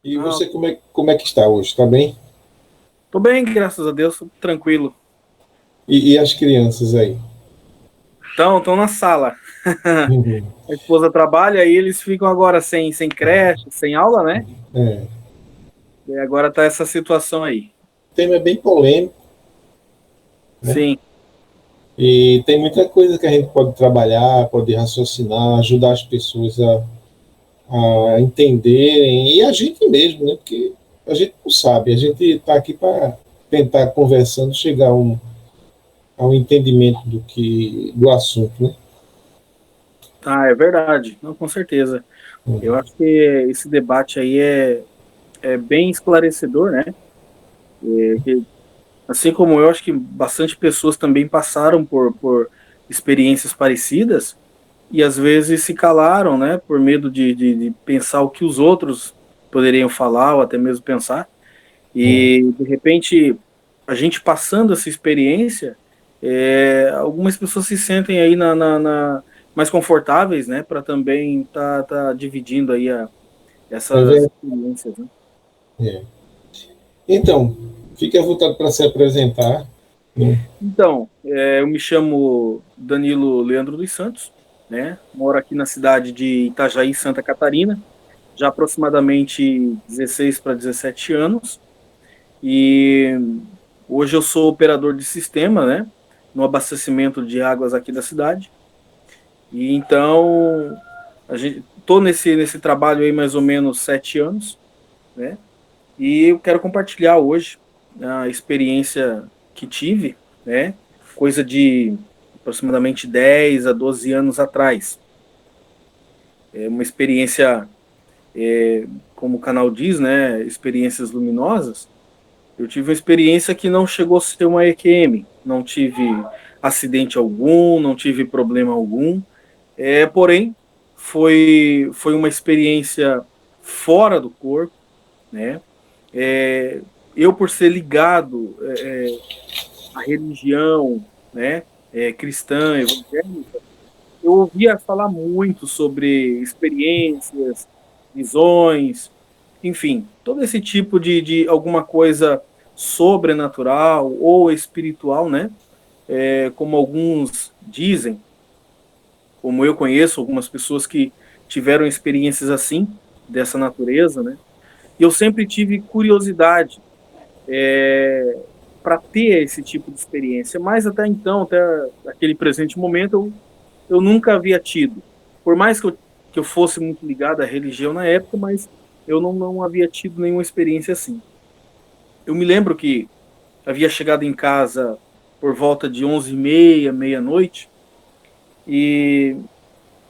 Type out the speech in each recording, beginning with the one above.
E Ah, você, como é que está hoje? Está bem? tô bem, graças a Deus, tô tranquilo. E as crianças aí? Então, estão na sala. Uhum. A esposa trabalha e eles ficam agora sem creche, sem aula, né? É. E agora tá essa situação aí. O tema é bem polêmico, né? Sim, E tem muita coisa que a gente pode trabalhar, pode raciocinar, ajudar as pessoas a entenderem, e a gente mesmo, né? Porque a gente não sabe, a gente está aqui para tentar, conversando, chegar a um entendimento do assunto, né? tá, é verdade. Não, com certeza. Eu acho que esse debate aí é bem esclarecedor, né? Que, assim como eu, acho que bastante pessoas também passaram por experiências parecidas e às vezes se calaram, né? Por medo de pensar o que os outros poderiam falar ou até mesmo pensar. É. E, de repente, a gente passando essa experiência, algumas pessoas se sentem aí mais confortáveis, né, para também tá dividindo aí É essas verdade. experiências, né? É. Então, fique à vontade para se apresentar, né? Então, eu me chamo Danilo Leandro dos Santos, né, moro aqui na cidade de Itajaí, Santa Catarina, já há aproximadamente 16 para 17 anos, e hoje eu sou operador de sistema, né, no abastecimento de águas aqui da cidade. E então a gente tô nesse trabalho aí mais ou menos 7 anos, né? E eu quero compartilhar hoje a experiência que tive, né? Coisa de aproximadamente 10 a 12 anos atrás. É uma experiência, como o canal diz, né? Experiências luminosas. Eu tive uma experiência que não chegou a ser uma EQM, não tive acidente algum, não tive problema algum. Porém, foi uma experiência fora do corpo, né? É, eu, por ser ligado à religião, né, cristã, evangélica, eu ouvia falar muito sobre experiências, visões, enfim, todo esse tipo de alguma coisa sobrenatural ou espiritual, né? Como alguns dizem, como eu conheço algumas pessoas que tiveram experiências assim, dessa natureza, né? E eu sempre tive curiosidade para ter esse tipo de experiência, mas até então, até aquele presente momento, eu nunca havia tido. Por mais que eu fosse muito ligado à religião na época, mas eu não havia tido nenhuma experiência assim. Eu me lembro que havia chegado em casa por volta de 11h30, meia-noite, e,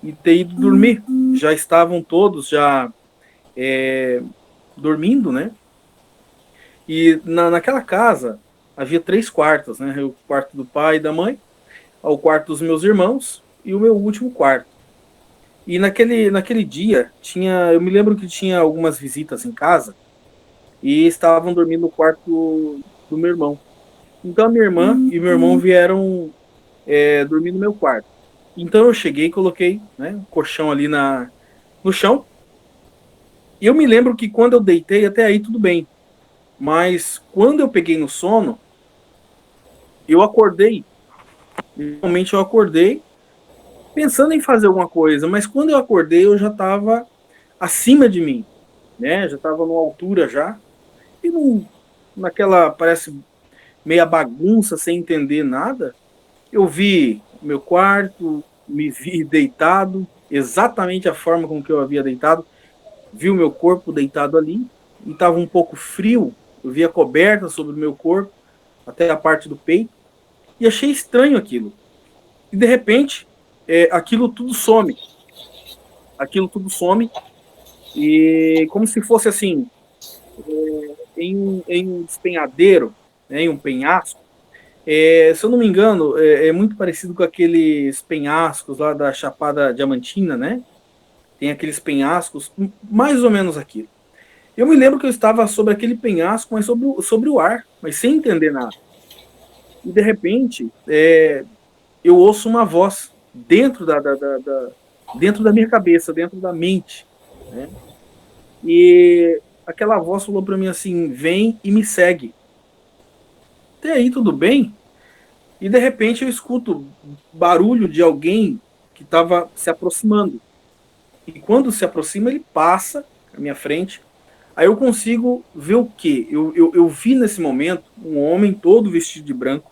e ter ido dormir. Já estavam todos já dormindo, né? E naquela casa havia três quartos, né? O quarto do pai e da mãe, o quarto dos meus irmãos e o meu último quarto. E naquele dia eu me lembro que tinha algumas visitas em casa e estavam dormindo no quarto do meu irmão. Então a minha irmã e meu irmão vieram dormir no meu quarto. Então eu cheguei e coloquei, né, o colchão ali no chão. E eu me lembro que quando eu deitei, até aí tudo bem. Mas quando eu peguei no sono, eu acordei. Realmente eu acordei pensando em fazer alguma coisa, mas quando eu acordei eu já estava acima de mim, né? Já estava numa altura já e naquela parece meia bagunça sem entender nada. Eu vi meu quarto, me vi deitado, exatamente a forma com que eu havia deitado, vi o meu corpo deitado ali e estava um pouco frio. Eu vi a coberta sobre o meu corpo, até a parte do peito, e achei estranho aquilo. E de repente, aquilo tudo some. Aquilo tudo some e como se fosse assim, em um despenhadeiro, né, em um penhasco. Se eu não me engano, é muito parecido com aqueles penhascos lá da Chapada Diamantina, né? Tem aqueles penhascos, mais ou menos aquilo. Eu me lembro que eu estava sobre aquele penhasco, mas sobre o ar, mas sem entender nada. E de repente, eu ouço uma voz dentro da minha cabeça, dentro da mente, né? E aquela voz falou para mim assim: vem e me segue. Até aí tudo bem? E de repente eu escuto barulho de alguém que estava se aproximando. E quando se aproxima, ele passa à minha frente. Aí eu consigo ver o quê? Eu vi nesse momento um homem todo vestido de branco,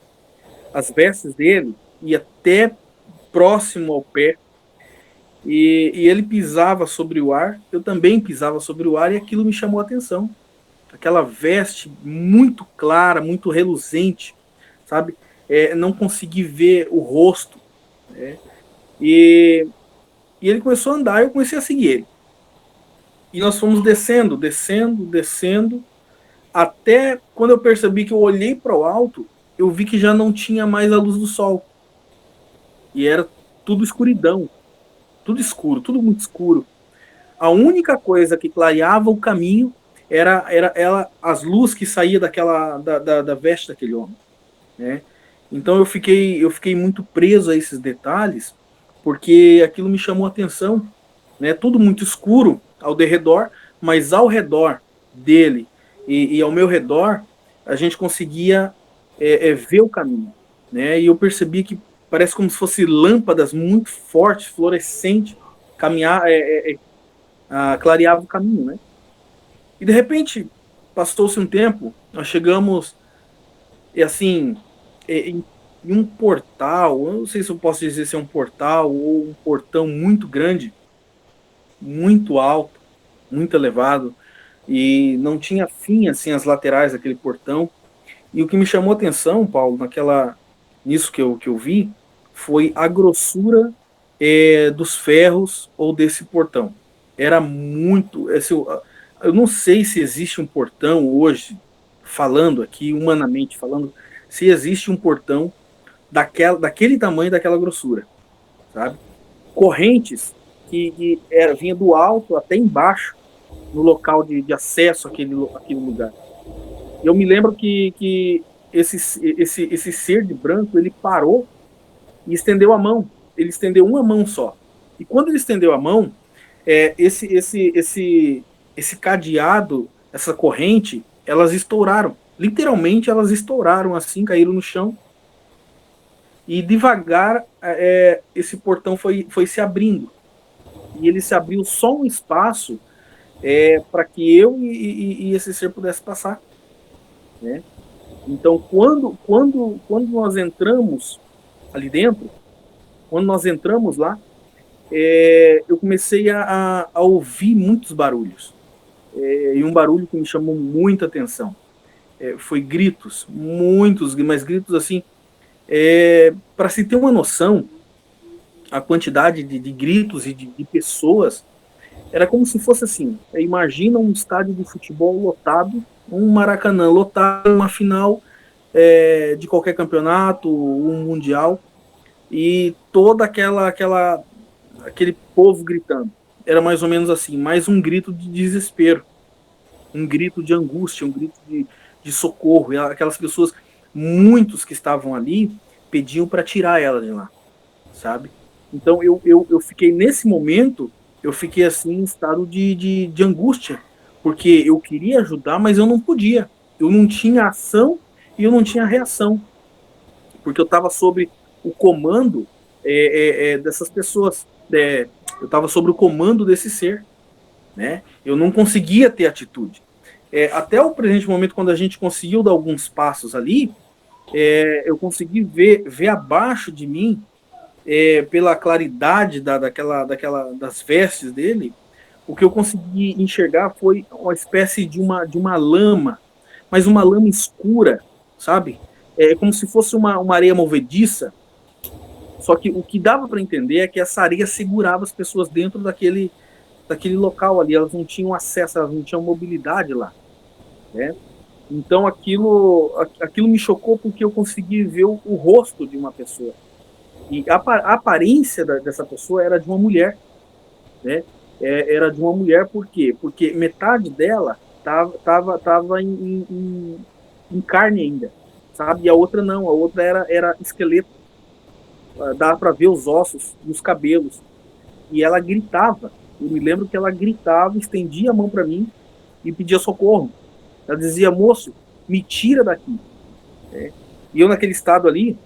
as vestes dele ia até próximo ao pé, e ele pisava sobre o ar, eu também pisava sobre o ar, e aquilo me chamou a atenção. Aquela veste muito clara, muito reluzente, sabe? Não consegui ver o rosto, né? E, e ele começou a andar, e eu comecei a seguir ele. E nós fomos descendo, descendo, descendo, até quando eu percebi que eu olhei para o alto, eu vi que já não tinha mais a luz do sol. E era tudo escuridão, tudo escuro, tudo muito escuro. A única coisa que clareava o caminho era as luzes que saía da veste daquele homem, né? Então eu fiquei muito preso a esses detalhes, porque aquilo me chamou a atenção, né? Tudo muito escuro ao derredor, mas ao redor dele e ao meu redor a gente conseguia ver o caminho, né? E eu percebi que parece como se fossem lâmpadas muito fortes, fluorescentes, caminhar, clareava o caminho, né? E de repente passou-se um tempo, nós chegamos assim em um portal, eu não sei se eu posso dizer se é um portal ou um portão muito grande, muito alto, muito elevado, e não tinha fim assim as laterais daquele portão. E o que me chamou a atenção, Paulo, nisso que eu vi, foi a grossura dos ferros ou desse portão. Era muito. Eu não sei se existe um portão hoje, falando aqui, humanamente falando, se existe um portão daquele tamanho, daquela grossura, sabe? Correntes que vinha do alto até embaixo, no local de acesso àquele lugar. Eu me lembro que esse ser de branco, ele parou e estendeu a mão. Ele estendeu uma mão só. E quando ele estendeu a mão, esse cadeado, essa corrente, elas estouraram. Literalmente, elas estouraram assim, caíram no chão. E devagar, esse portão foi se abrindo. E ele se abriu só um espaço para que eu e esse ser pudesse passar, né? Então, quando nós entramos ali dentro, quando nós entramos lá, eu comecei a ouvir muitos barulhos. E um barulho que me chamou muita atenção. Foi gritos, muitos, mas gritos assim. Para se ter uma noção, a quantidade de gritos e de pessoas era como se fosse assim. Imagina um estádio de futebol lotado, um Maracanã lotado, uma final de qualquer campeonato, um mundial, e toda aquele povo gritando. Era mais ou menos assim, mais um grito de desespero, um grito de angústia, um grito de socorro. E aquelas pessoas, muitos que estavam ali, pediam para tirar ela de lá, sabe? Então eu fiquei nesse momento, eu fiquei assim em estado de angústia, porque eu queria ajudar, mas eu não podia. Eu não tinha ação e eu não tinha reação, porque eu estava sob o comando dessas pessoas. Eu estava sob o comando desse ser, né? Eu não conseguia ter atitude. Até o presente momento, quando a gente conseguiu dar alguns passos ali, eu consegui ver abaixo de mim, pela claridade das vestes dele, o que eu consegui enxergar foi uma espécie de uma lama, mas uma lama escura, sabe? Como se fosse uma areia movediça. Só que o que dava para entender é que essa areia segurava as pessoas dentro daquele local ali. Elas não tinham acesso, elas não tinham mobilidade lá, né? Então aquilo me chocou, porque eu consegui ver o rosto de uma pessoa. E a aparência dessa pessoa era de uma mulher, né? Era de uma mulher, por quê? Porque metade dela tava em carne ainda, sabe? E a outra não, a outra era esqueleto. Dava para ver os ossos e os cabelos. E ela gritava. Eu me lembro que ela gritava, estendia a mão para mim, e pedia socorro. Ela dizia, moço, me tira daqui. Né? E eu naquele estado ali,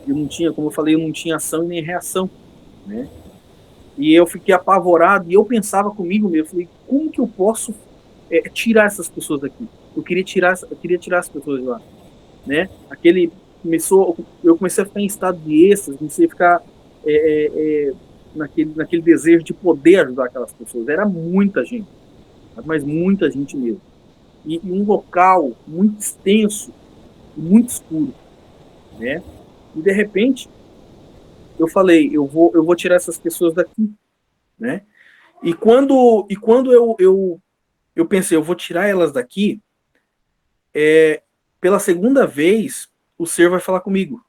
eu não tinha, como eu falei, eu não tinha ação e nem reação, né? E eu fiquei apavorado e eu pensava comigo mesmo, eu falei, como que eu posso tirar essas pessoas daqui? Eu queria tirar as pessoas de lá, né? Eu comecei a ficar em estado de êxtase, comecei a ficar é, é, é, naquele desejo de poder ajudar aquelas pessoas. Era muita gente, mas muita gente mesmo. E um local muito extenso, muito escuro, né? E de repente eu falei, eu vou tirar essas pessoas daqui, né? E quando eu pensei, eu vou tirar elas daqui, pela segunda vez, o ser vai falar comigo.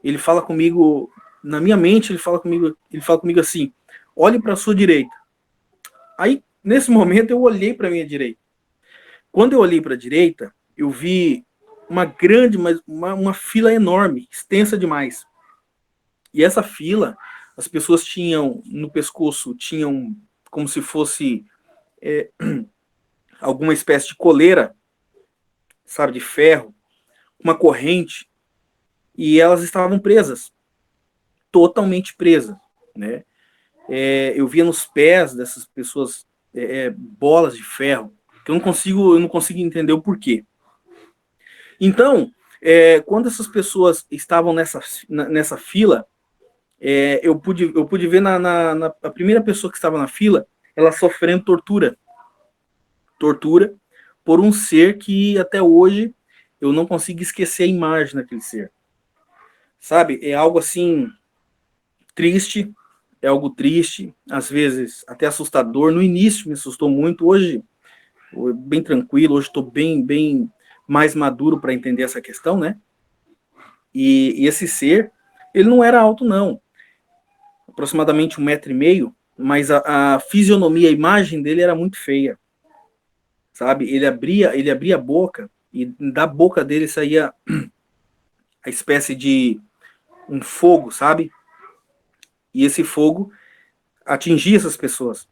Ele fala comigo, na minha mente, ele fala comigo assim: olhe para a sua direita. Aí, nesse momento, eu olhei para a minha direita. Quando eu olhei para a direita, eu vi uma grande, uma fila enorme, extensa demais. E essa fila, as pessoas tinham no pescoço, tinham como se fosse alguma espécie de coleira, sabe, de ferro, uma corrente, e elas estavam presas, totalmente presas, né? Eu via nos pés dessas pessoas bolas de ferro, que eu não consigo entender o porquê. Então, quando essas pessoas estavam nessa fila, eu pude ver a primeira pessoa que estava na fila, ela sofrendo tortura por um ser que até hoje eu não consigo esquecer a imagem daquele ser. Sabe? É algo assim triste, é algo triste, às vezes até assustador. No início me assustou muito, hoje bem tranquilo, hoje estou bem mais maduro para entender essa questão, né? E esse ser, ele não era alto não, aproximadamente 1,5 m, mas a fisionomia, a imagem dele era muito feia, sabe? Ele abria a boca e da boca dele saía a espécie de um fogo, sabe? E esse fogo atingia essas pessoas.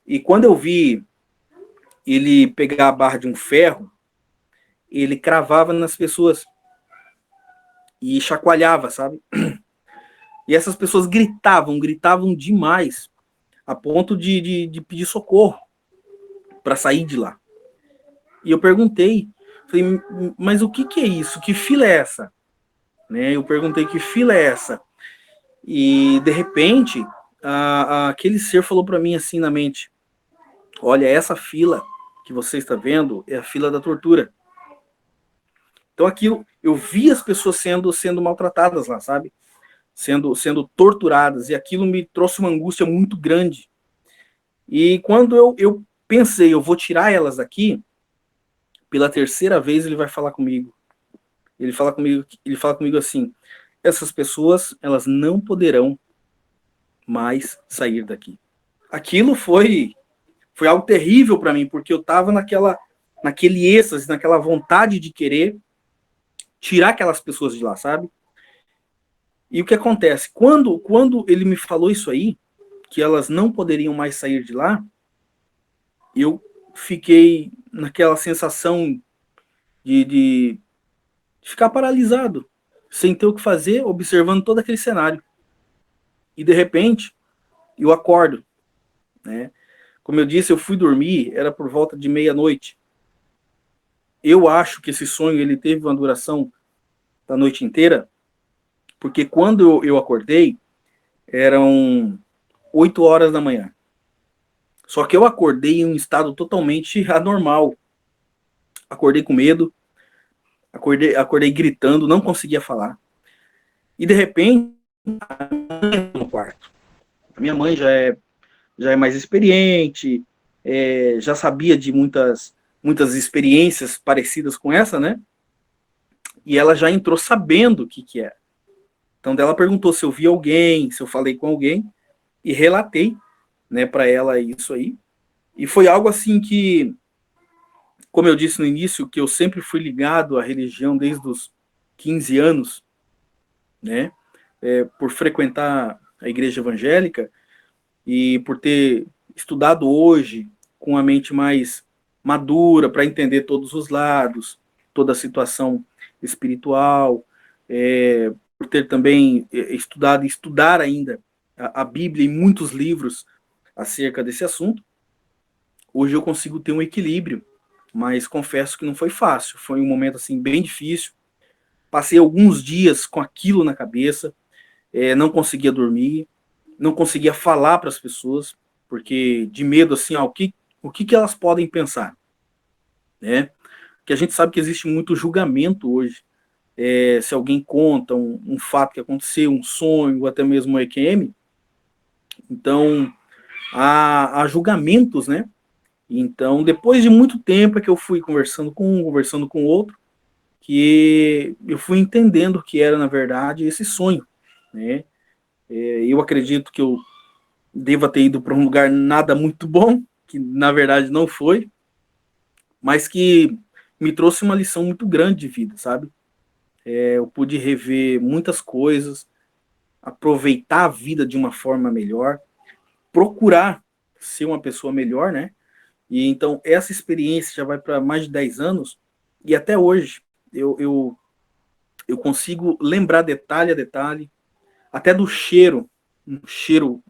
E quando eu vi ele pegar a barra de um ferro, ele cravava nas pessoas e chacoalhava, sabe? E essas pessoas gritavam demais, a ponto de pedir socorro para sair de lá. E eu perguntei, falei, mas o que é isso? Que fila é essa? Né? Eu perguntei que fila é essa? E de repente, aquele ser falou para mim assim na mente: olha, essa fila que você está vendo é a fila da tortura. Então aquilo, eu vi as pessoas sendo maltratadas lá, sabe? Sendo torturadas, e aquilo me trouxe uma angústia muito grande. E quando eu pensei, eu vou tirar elas daqui, pela terceira vez ele vai falar comigo. Ele fala comigo assim: essas pessoas, elas não poderão mais sair daqui. Aquilo foi algo terrível para mim, porque eu estava naquele êxtase, naquela vontade de querer tirar aquelas pessoas de lá, sabe? E o que acontece? Quando ele me falou isso aí, que elas não poderiam mais sair de lá, eu fiquei naquela sensação de ficar paralisado, sem ter o que fazer, observando todo aquele cenário. E de repente, eu acordo, né? Como eu disse, eu fui dormir, era por volta de meia-noite. Eu acho que esse sonho ele teve uma duração da noite inteira, porque quando eu acordei, eram 8 horas da manhã. Só que eu acordei em um estado totalmente anormal. Acordei com medo, acordei gritando, não conseguia falar. E de repente, no quarto. A minha mãe já é mais experiente, já sabia de muitas experiências parecidas com essa, né? E ela já entrou sabendo o que era. Então, ela perguntou se eu vi alguém, se eu falei com alguém, e relatei, né, para ela isso aí. E foi algo assim que, como eu disse no início, que eu sempre fui ligado à religião desde os 15 anos, né? Por frequentar a igreja evangélica e por ter estudado hoje com a mente mais madura para entender todos os lados, toda a situação espiritual, por ter também estudado e estudar ainda a Bíblia e muitos livros acerca desse assunto, hoje eu consigo ter um equilíbrio, mas confesso que não foi fácil, foi um momento assim bem difícil, passei alguns dias com aquilo na cabeça, não conseguia dormir, não conseguia falar para as pessoas, porque de medo assim, o que elas podem pensar, né? Porque a gente sabe que existe muito julgamento hoje. Se alguém conta um fato que aconteceu, um sonho, ou até mesmo um EQM, então há julgamentos, né? Então, depois de muito tempo é que eu fui conversando com um, conversando com outro, que eu fui entendendo o que era, na verdade, esse sonho, né? Eu acredito que eu deva ter ido para um lugar nada muito bom, que na verdade não foi, mas que me trouxe uma lição muito grande de vida, sabe? Eu pude rever muitas coisas, aproveitar a vida de uma forma melhor, procurar ser uma pessoa melhor, né? E então essa experiência já vai para mais de 10 anos e até hoje eu consigo lembrar detalhe a detalhe, até do cheiro, um cheiro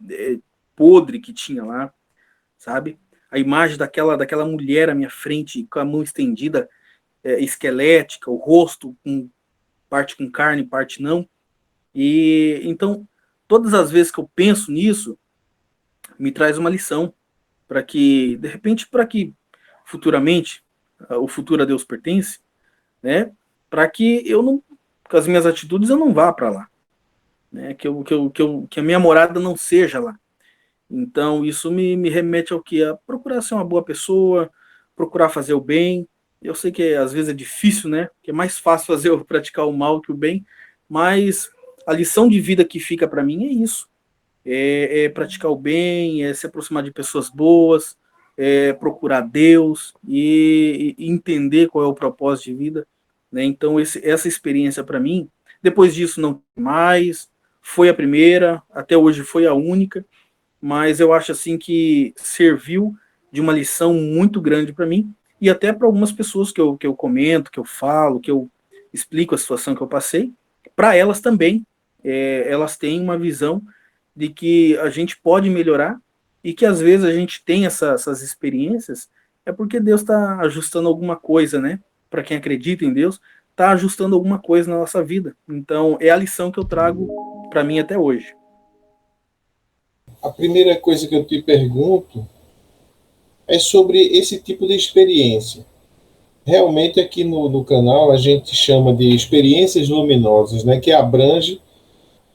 podre que tinha lá, sabe? A imagem daquela mulher à minha frente com a mão estendida, esquelética, o rosto com parte com carne, parte não. E então todas as vezes que eu penso nisso, me traz uma lição para que, de repente, para que futuramente, o futuro a Deus pertence, né? Para que eu não, com as minhas atitudes, eu não vá para lá, né? Que a minha morada não seja lá. Então, isso me remete ao que? A procurar ser uma boa pessoa, procurar fazer o bem. Eu sei que às vezes é difícil, né? Que é mais fácil praticar o mal que o bem, mas a lição de vida que fica para mim é isso. É praticar o bem, é se aproximar de pessoas boas, é procurar Deus e entender qual é o propósito de vida, né? Então essa experiência para mim, depois disso não tem mais, foi a primeira, até hoje foi a única, mas eu acho assim que serviu de uma lição muito grande para mim e até para algumas pessoas que eu comento, que eu falo, que eu explico a situação que eu passei, para elas também, elas têm uma visão de que a gente pode melhorar e que às vezes a gente tem essas experiências é porque Deus está ajustando alguma coisa, né? Para quem acredita em Deus, está ajustando alguma coisa na nossa vida. Então é a lição que eu trago para mim até hoje. A primeira coisa que eu te pergunto é sobre esse tipo de experiência. Realmente aqui no canal a gente chama de experiências luminosas, né, que abrange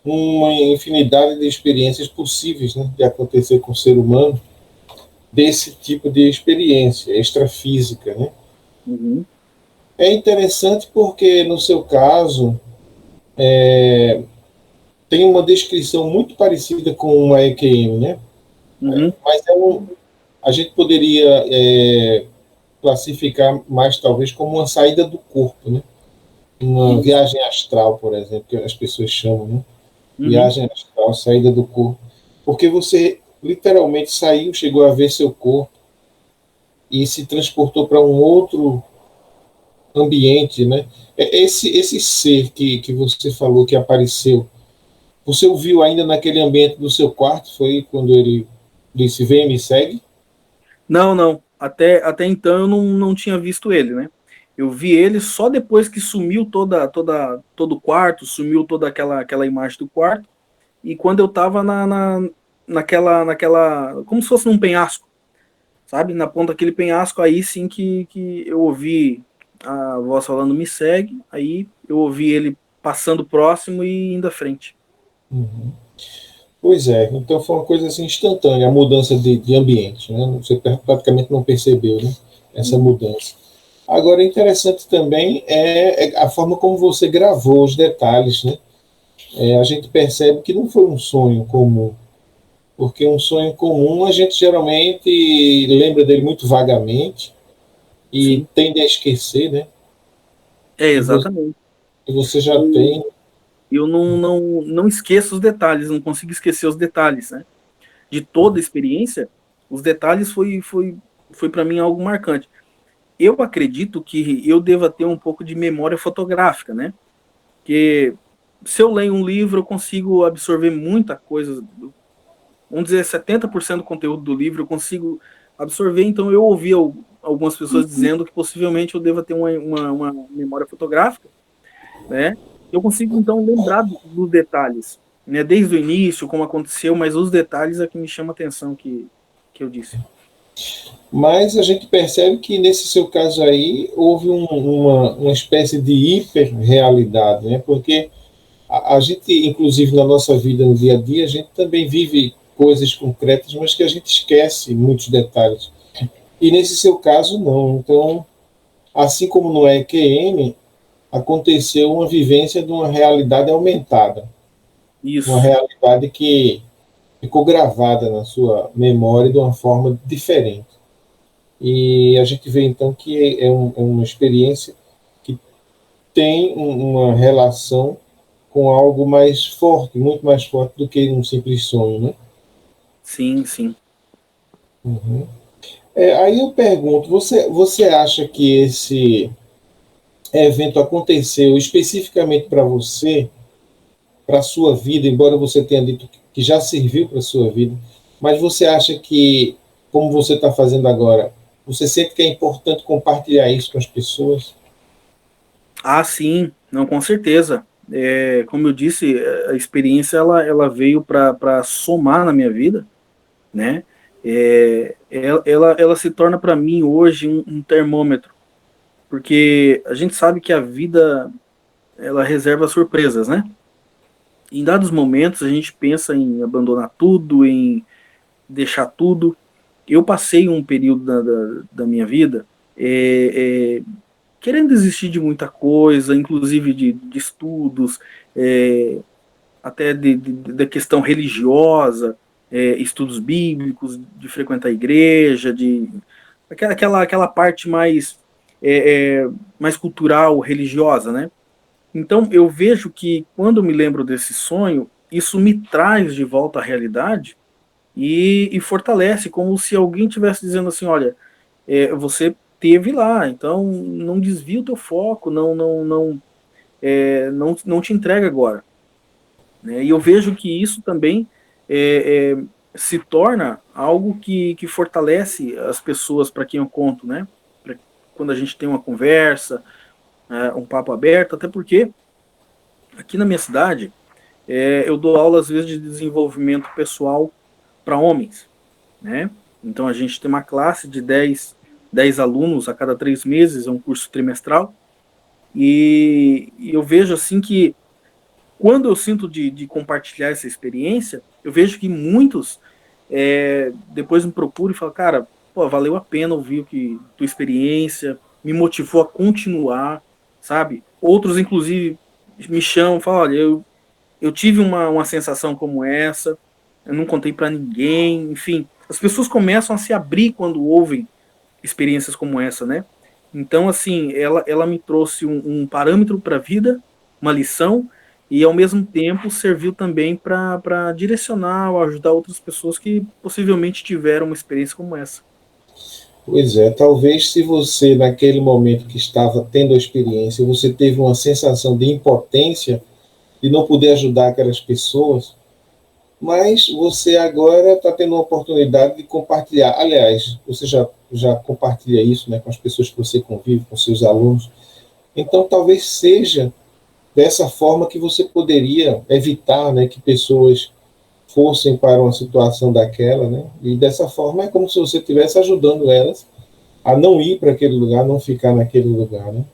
uma infinidade de experiências possíveis, né, de acontecer com o ser humano, desse tipo de experiência extrafísica, né? Uhum, É interessante porque no seu caso tem uma descrição muito parecida com uma EQM, né? uhum, Mas a gente poderia classificar mais talvez como uma saída do corpo, né? Uma isso, viagem astral, por exemplo, que as pessoas chamam, né? uhum, Viagem astral, saída do corpo. Porque você literalmente saiu, chegou a ver seu corpo e se transportou para um outro ambiente, né? Esse ser que você falou que apareceu, você o viu ainda naquele ambiente do seu quarto? Foi quando ele disse: Vem, me segue? não, não. Até então eu não tinha visto ele, né? Eu vi ele só depois que sumiu todo o quarto, sumiu toda aquela imagem do quarto. E quando eu tava naquela, como se fosse num penhasco, sabe? Na ponta daquele penhasco, aí sim que eu ouvi a voz falando me segue, aí eu ouvi ele passando próximo e indo à frente. Uhum. Pois é, então foi uma coisa assim instantânea, a mudança de ambiente, né? Você praticamente não percebeu, né? Essa Uhum. mudança. Agora, interessante também é a forma como você gravou os detalhes, né? A gente percebe que não foi um sonho comum, porque um sonho comum a gente geralmente lembra dele muito vagamente e Sim, tende a esquecer, né? E você, exatamente. e você já Eu, tem. eu não esqueço os detalhes, não consigo esquecer os detalhes, né? De toda a experiência, os detalhes foi foi para mim algo marcante. Eu acredito que eu deva ter um pouco de memória fotográfica, né? Porque se eu leio um livro, eu consigo absorver muita coisa. Vamos dizer, 70% do conteúdo do livro eu consigo absorver. Então, eu ouvi algumas pessoas dizendo que possivelmente eu deva ter uma memória fotográfica, né? Eu consigo, então, lembrar dos detalhes, né? Desde o início, como aconteceu, mas os detalhes é que me chama a atenção que eu disse. Mas a gente percebe que nesse seu caso aí houve uma espécie de hiperrealidade, né? Porque a gente, inclusive na nossa vida no dia a dia, a gente também vive coisas concretas, mas que a gente esquece muitos detalhes. E nesse seu caso, não. Então, assim como no EQM, aconteceu uma vivência de uma realidade aumentada, uma Isso, realidade que ficou gravada na sua memória de uma forma diferente. E a gente vê então que é uma experiência que tem uma relação com algo mais forte, muito mais forte do que um simples sonho, né? sim, sim. Uhum. Aí eu pergunto, você acha que esse evento aconteceu especificamente para você, para a sua vida, embora você tenha dito que já serviu para a sua vida, mas você acha que, como você está fazendo agora, você sente que é importante compartilhar isso com as pessoas? Ah, sim, não, com certeza. Como eu disse, a experiência ela veio para somar na minha vida, né? Ela se torna para mim hoje um termômetro, porque a gente sabe que a vida ela reserva surpresas, né? Em dados momentos a gente pensa em abandonar tudo, em deixar tudo. Eu passei um período da minha vida querendo desistir de muita coisa, inclusive de estudos, é, até da questão religiosa, estudos bíblicos, de frequentar a igreja, aquela parte mais cultural, religiosa, né? Então eu vejo que quando eu me lembro desse sonho, isso me traz de volta à realidade e fortalece, como se alguém estivesse dizendo assim, olha, você teve lá, então não desvia o teu foco, não te entrega agora, né? E eu vejo que isso também é, é, se torna algo que fortalece as pessoas para quem eu conto, né? Quando a gente tem uma conversa, um papo aberto, até porque aqui na minha cidade eu dou aula às vezes de desenvolvimento pessoal para homens, né? Então a gente tem uma classe de dez alunos a cada 3 meses, é um curso trimestral, e eu vejo assim que quando eu sinto de compartilhar essa experiência, eu vejo que muitos depois me procuram e falam, cara, pô, valeu a pena ouvir o que tua experiência, me motivou a continuar, sabe? Outros, inclusive, me chamam, falam, olha, eu tive uma sensação como essa, eu não contei para ninguém, enfim. As pessoas começam a se abrir quando ouvem experiências como essa, né? Então, assim, ela me trouxe um parâmetro para a vida, uma lição, e ao mesmo tempo serviu também para direcionar ou ajudar outras pessoas que possivelmente tiveram uma experiência como essa. Pois é, talvez se você, naquele momento que estava tendo a experiência, você teve uma sensação de impotência, de não poder ajudar aquelas pessoas, mas você agora está tendo uma oportunidade de compartilhar. Aliás, você já compartilha isso, né, com as pessoas que você convive, com seus alunos. Então, talvez seja dessa forma que você poderia evitar, né, que pessoas fossem para uma situação daquela, né? E dessa forma é como se você estivesse ajudando elas a não ir para aquele lugar, não ficar naquele lugar, né?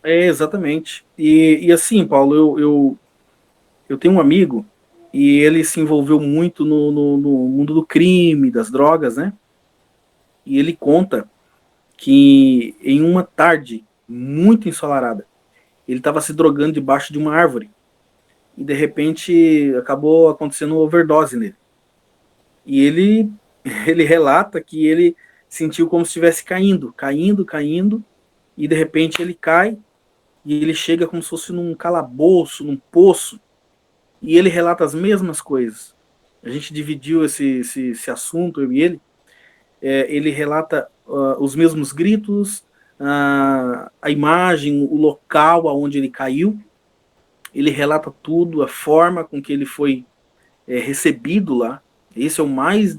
Exatamente. E assim, Paulo, eu tenho um amigo e ele se envolveu muito no mundo do crime, das drogas, né? E ele conta que em uma tarde muito ensolarada, ele estava se drogando debaixo de uma árvore e de repente acabou acontecendo uma overdose nele. E ele ele relata que ele sentiu como se estivesse caindo, caindo, caindo, e de repente ele cai e ele chega como se fosse num calabouço, num poço, e ele relata as mesmas coisas. A gente dividiu esse assunto, eu e ele, ele relata os mesmos gritos, a imagem, o local aonde ele caiu, ele relata tudo, a forma com que ele foi recebido lá. Esse é o mais,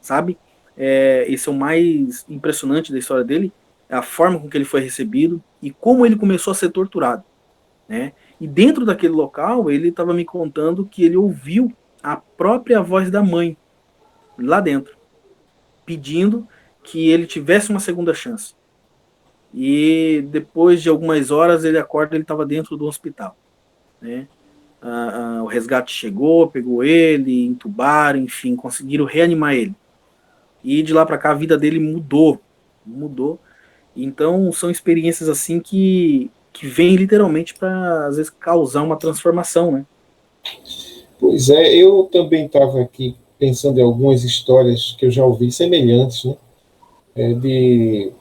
sabe? Esse é o mais impressionante da história dele, é a forma com que ele foi recebido e como ele começou a ser torturado, né? E dentro daquele local, ele estava me contando que ele ouviu a própria voz da mãe lá dentro, pedindo que ele tivesse uma segunda chance. E depois de algumas horas ele acorda, ele estava dentro do hospital, né? O resgate chegou, pegou ele, entubaram, enfim, conseguiram reanimar ele. E de lá para cá a vida dele mudou. Então são experiências assim que vêm literalmente para às vezes causar uma transformação, né? Pois é, eu também estava aqui pensando em algumas histórias que eu já ouvi semelhantes, né? De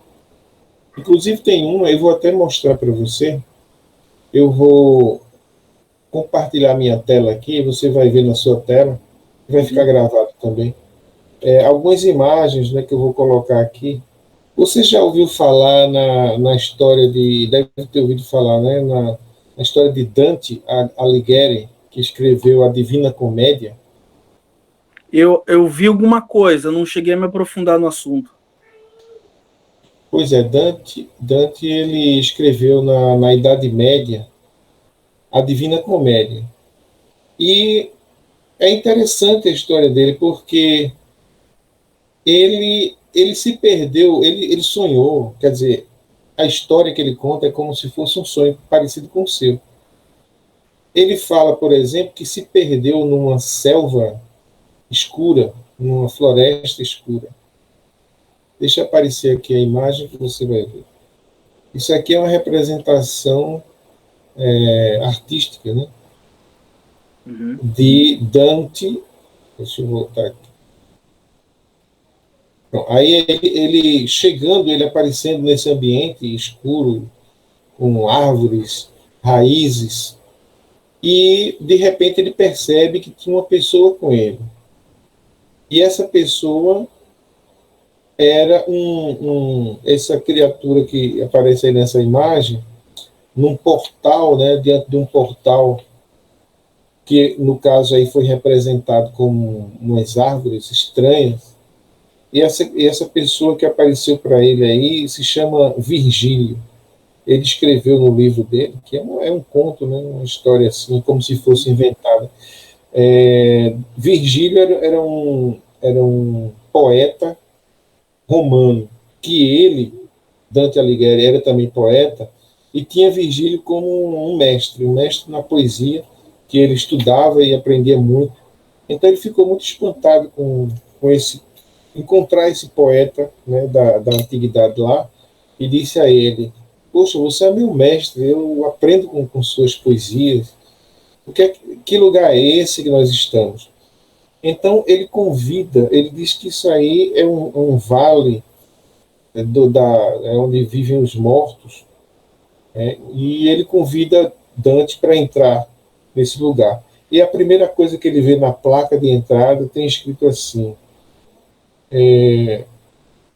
Inclusive tem uma, eu vou até mostrar para você. Eu vou compartilhar minha tela aqui, você vai ver na sua tela, vai ficar Uhum. gravado também. Algumas imagens, né, que eu vou colocar aqui. Você já ouviu falar na história deve ter ouvido falar, né, na história de Dante Alighieri, que escreveu a Divina Comédia? Eu vi alguma coisa, não cheguei a me aprofundar no assunto. Pois é, Dante ele escreveu na Idade Média a Divina Comédia. E é interessante a história dele, porque ele se perdeu, ele sonhou, quer dizer, a história que ele conta é como se fosse um sonho parecido com o seu. Ele fala, por exemplo, que se perdeu numa selva escura, numa floresta escura. Deixa aparecer aqui a imagem que você vai ver. Isso aqui é uma representação artística, né, Uhum. de Dante. Deixa eu voltar aqui. Bom, aí ele chegando, ele aparecendo nesse ambiente escuro, com árvores, raízes, e de repente ele percebe que tinha uma pessoa com ele. E essa pessoa era essa criatura que aparece aí nessa imagem, num portal, né, diante de um portal que no caso aí foi representado como umas árvores estranhas. E essa pessoa que apareceu para ele aí se chama Virgílio. Ele escreveu no livro dele, que é um conto, né, uma história assim, como se fosse inventada. Virgílio era um poeta romano, que ele, Dante Alighieri, era também poeta, e tinha Virgílio como um mestre na poesia, que ele estudava e aprendia muito. Então ele ficou muito espantado com encontrar esse poeta, né, da antiguidade lá, e disse a ele: poxa, você é meu mestre, eu aprendo com suas poesias. Que lugar é esse que nós estamos? Então ele convida, ele diz que isso aí é um vale, onde vivem os mortos, né? E ele convida Dante para entrar nesse lugar. E a primeira coisa que ele vê na placa de entrada tem escrito assim: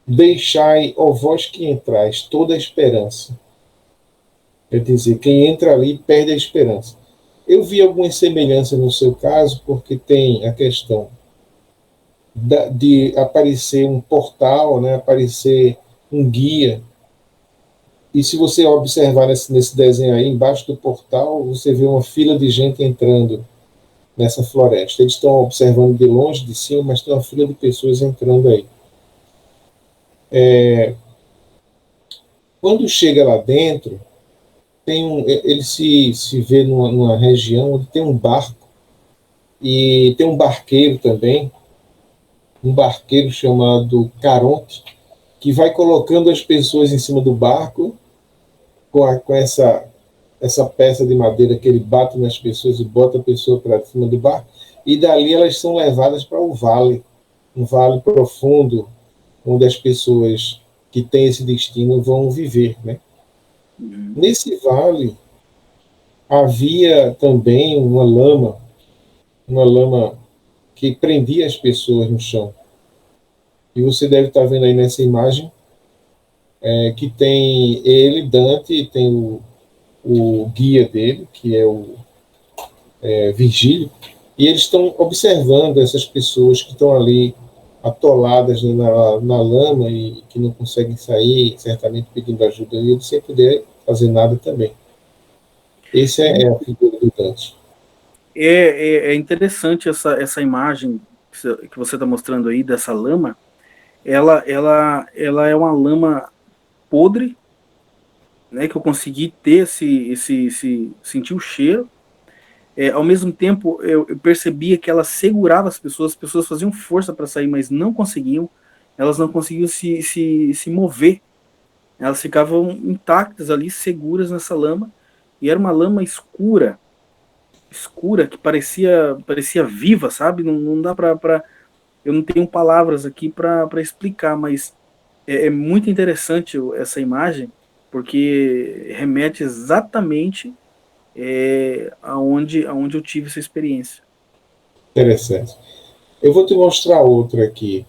deixai, ó vós que entrais, toda a esperança. Quer dizer, quem entra ali perde a esperança. Eu vi algumas semelhanças no seu caso, porque tem a questão de aparecer um portal, né, aparecer um guia. E se você observar nesse desenho aí, embaixo do portal, você vê uma fila de gente entrando nessa floresta. Eles estão observando de longe, de cima, mas tem uma fila de pessoas entrando aí. Quando chega lá dentro, ele se vê numa região onde tem um barco, e tem um barqueiro também, um barqueiro chamado Caronte, que vai colocando as pessoas em cima do barco com essa peça de madeira que ele bate nas pessoas e bota a pessoa para cima do barco, e dali elas são levadas para o vale, um vale profundo, onde as pessoas que têm esse destino vão viver, né? Uhum. Nesse vale havia também uma lama que prendia as pessoas no chão. E você deve estar vendo aí nessa imagem que tem ele, Dante, e tem o guia dele, que é o Virgílio, e eles estão observando essas pessoas que estão ali atoladas, né, na lama e que não conseguem sair, certamente pedindo ajuda a ele, sem poder fazer nada também. Essa é a figura do Dante. É interessante essa imagem que você está mostrando aí dessa lama. Ela é uma lama podre, né? Que eu consegui ter sentir o cheiro. Ao mesmo tempo, eu percebia que ela segurava as pessoas faziam força para sair, mas não conseguiam. Elas não conseguiam se mover. Elas ficavam intactas ali, seguras nessa lama. E era uma lama escura, escura, que parecia viva, sabe? Não dá para. Eu não tenho palavras aqui para explicar, mas é muito interessante essa imagem, porque remete exatamente aonde eu tive essa experiência. Interessante. Eu vou te mostrar outra aqui.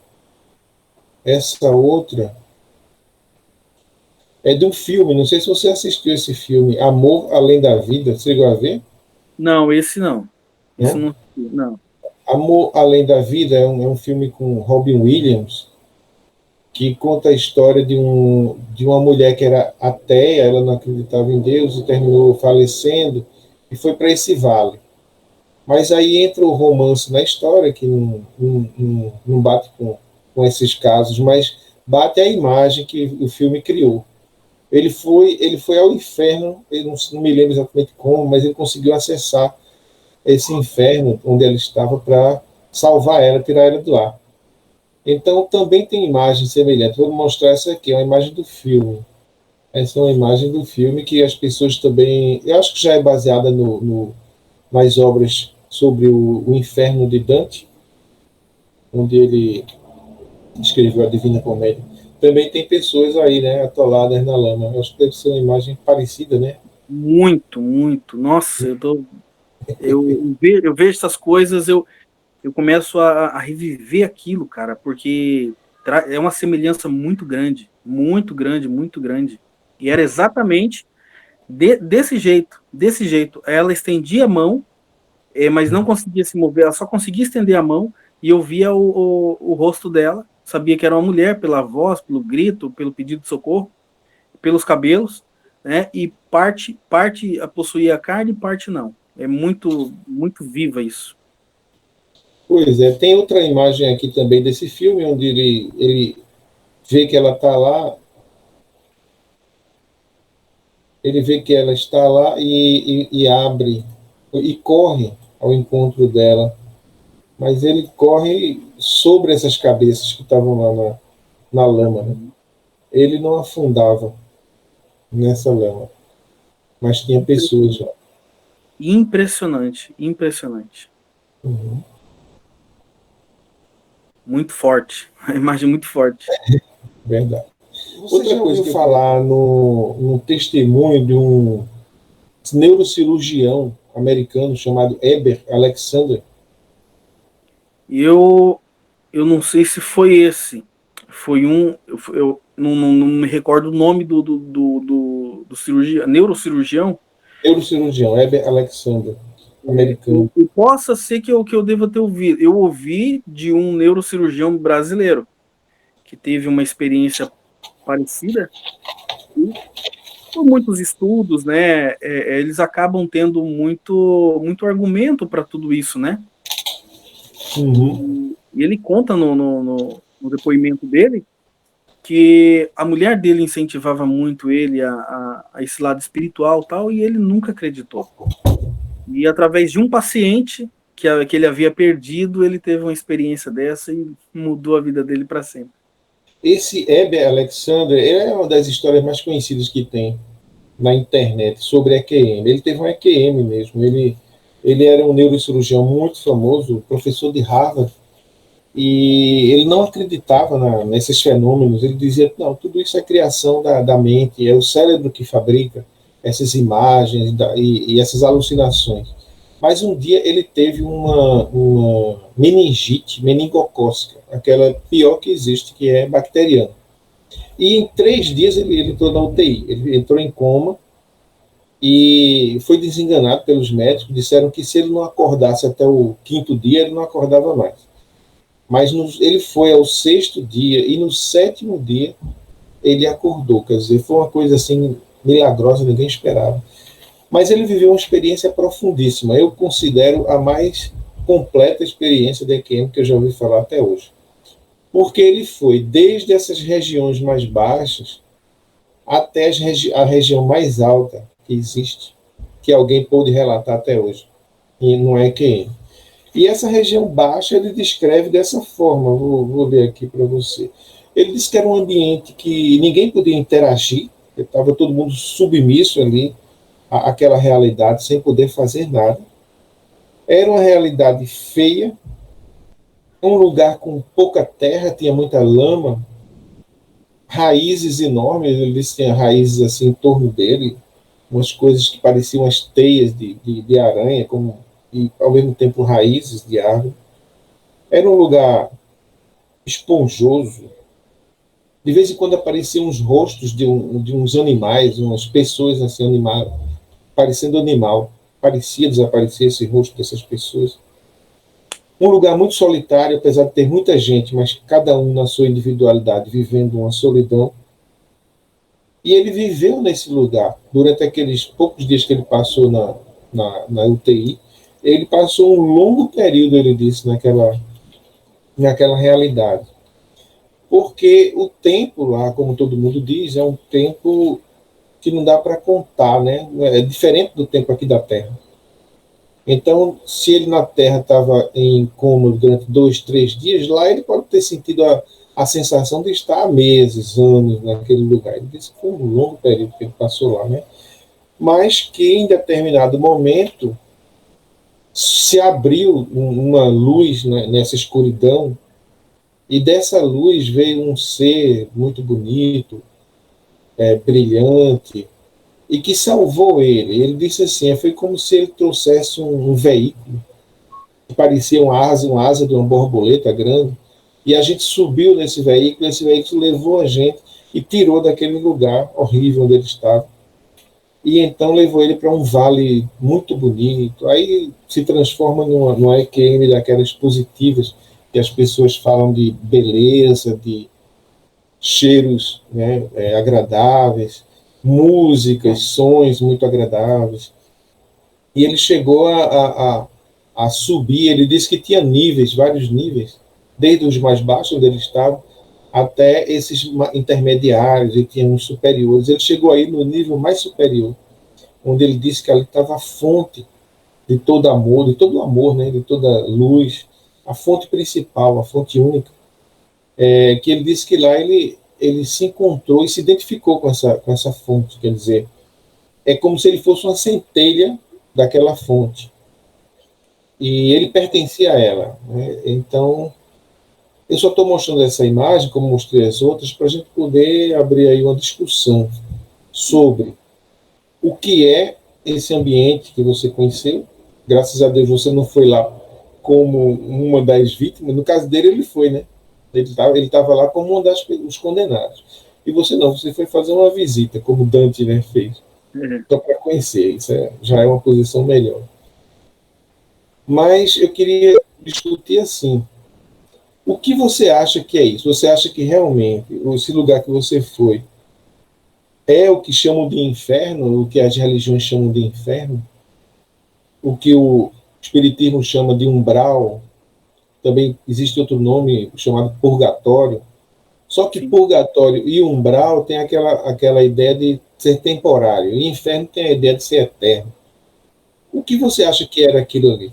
Essa outra é de um filme, não sei se você assistiu esse filme, Amor Além da Vida, você chegou a ver? Não, esse não. Esse Não? não. Não. Amor Além da Vida é um filme com Robin Williams, que conta a história de uma mulher que era ateia, ela não acreditava em Deus e terminou falecendo e foi para esse vale. Mas aí entra o romance na história, que não bate com esses casos, mas bate a imagem que o filme criou. Ele foi ao inferno, eu não me lembro exatamente como, mas ele conseguiu acessar esse inferno onde ela estava para salvar ela, tirar ela de lá. Então também tem imagem semelhante. Vou mostrar essa aqui, é uma imagem do filme. Essa é uma imagem do filme que as pessoas também. Eu acho que já é baseada nas obras sobre o inferno de Dante, onde ele escreveu a Divina Comédia. Também tem pessoas aí, né, atoladas na lama. Eu acho que deve ser uma imagem parecida, né? Muito, muito. Nossa, eu vejo essas coisas, eu começo a reviver aquilo, cara, porque é uma semelhança muito grande, muito grande, muito grande. E era exatamente desse jeito, desse jeito. Ela estendia a mão, mas não conseguia se mover, ela só conseguia estender a mão e eu via o rosto dela, sabia que era uma mulher pela voz, pelo grito, pelo pedido de socorro, pelos cabelos, né? E parte possuía a carne e parte não. É muito, muito viva isso. Pois é, tem outra imagem aqui também desse filme, onde ele vê que ela está lá, ele vê que ela está lá e abre, e corre ao encontro dela. Mas ele corre sobre essas cabeças que estavam lá na lama. Né? Ele não afundava nessa lama, mas tinha pessoas lá. Impressionante, impressionante. Uhum. Muito forte, a imagem muito forte. Verdade. Você outra coisa que eu falar no testemunho de um neurocirurgião americano chamado Heber Alexander? Eu não sei se foi esse. Foi eu não me recordo o nome do cirurgião, neurocirurgião. Neurocirurgião, Heber Alexander, americano. E possa ser que eu deva ter ouvido. Eu ouvi de um neurocirurgião brasileiro que teve uma experiência parecida. E por muitos estudos, né, eles acabam tendo muito argumento para tudo isso, né? Uhum. E ele conta no depoimento dele que a mulher dele incentivava muito ele a esse lado espiritual tal, e ele nunca acreditou. E através de um paciente que ele havia perdido, ele teve uma experiência dessa e mudou a vida dele para sempre. Esse Heber Alexander é uma das histórias mais conhecidas que tem na internet sobre EQM. Ele teve um EQM mesmo. Ele era um neurocirurgião muito famoso, professor de Harvard, e ele não acreditava nesses fenômenos. Ele dizia que não, tudo isso é criação da mente, é o cérebro que fabrica essas imagens e essas alucinações. Mas um dia ele teve uma meningite meningocócica, aquela pior que existe, que é bacteriana. E em 3 dias ele entrou na UTI, ele entrou em coma e foi desenganado pelos médicos, disseram que se ele não acordasse até o 5º dia, ele não acordava mais. Mas ele foi ao 6º dia e no 7º dia ele acordou, quer dizer, foi uma coisa assim milagrosa, ninguém esperava. Mas ele viveu uma experiência profundíssima, eu considero a mais completa experiência de EQM que eu já ouvi falar até hoje. Porque ele foi desde essas regiões mais baixas até a região mais alta que existe, que alguém pôde relatar até hoje, e não é EQM. E essa região baixa ele descreve dessa forma, vou ler aqui para você. Ele disse que era um ambiente que ninguém podia interagir, estava todo mundo submisso ali àquela realidade, sem poder fazer nada. Era uma realidade feia, um lugar com pouca terra, tinha muita lama, raízes enormes, ele disse que tinha raízes assim em torno dele, umas coisas que pareciam as teias de aranha, como, e ao mesmo tempo raízes de árvore. Era um lugar esponjoso. De vez em quando apareciam uns rostos de uns animais, umas pessoas assim, parecendo animal. Parecia desaparecer esse rosto dessas pessoas. Um lugar muito solitário, apesar de ter muita gente, mas cada um na sua individualidade, vivendo uma solidão. E ele viveu nesse lugar. Durante aqueles poucos dias que ele passou na UTI, ele passou um longo período, ele disse, naquela realidade. Porque o tempo lá, como todo mundo diz, é um tempo que não dá para contar, né? É diferente do tempo aqui da Terra. Então, se ele na Terra estava em coma durante 2, 3 dias, lá ele pode ter sentido a sensação de estar há meses, anos naquele lugar. Ele disse que foi um longo período que ele passou lá, né? Mas que em determinado momento se abriu uma luz, né, nessa escuridão, e dessa luz veio um ser muito bonito, brilhante, e que salvou ele. Ele disse assim, foi como se ele trouxesse um veículo, que parecia uma asa de uma borboleta grande, e a gente subiu nesse veículo, esse veículo levou a gente e tirou daquele lugar horrível onde ele estava. E então levou ele para um vale muito bonito. Aí se transforma numa EQM daquelas positivas, que as pessoas falam de beleza, de cheiros, né, agradáveis, músicas, sons muito agradáveis. E ele chegou a subir, ele disse que tinha níveis, vários níveis, desde os mais baixos, onde ele estava, até esses intermediários, e tinha uns superiores. Ele chegou aí no nível mais superior, onde ele disse que ali estava a fonte de todo amor, né, de toda luz, a fonte principal, a fonte única, que ele disse que lá ele se encontrou e se identificou com essa fonte, quer dizer, é como se ele fosse uma centelha daquela fonte, e ele pertencia a ela, né? Então, eu só estou mostrando essa imagem, como mostrei as outras, para a gente poder abrir aí uma discussão sobre o que é esse ambiente que você conheceu. Graças a Deus você não foi lá como uma das vítimas. No caso dele, ele foi, né? Ele estava lá como os condenados. E você não, você foi fazer uma visita, como Dante, né, fez. Só para conhecer, isso já é uma posição melhor. Mas eu queria discutir assim, o que você acha que é isso? Você acha que realmente esse lugar que você foi é o que chamam de inferno, o que as religiões chamam de inferno? O que o espiritismo chama de umbral? Também existe outro nome chamado purgatório. Só que Sim. Purgatório e umbral tem aquela ideia de ser temporário, e inferno tem a ideia de ser eterno. O que você acha que era aquilo ali?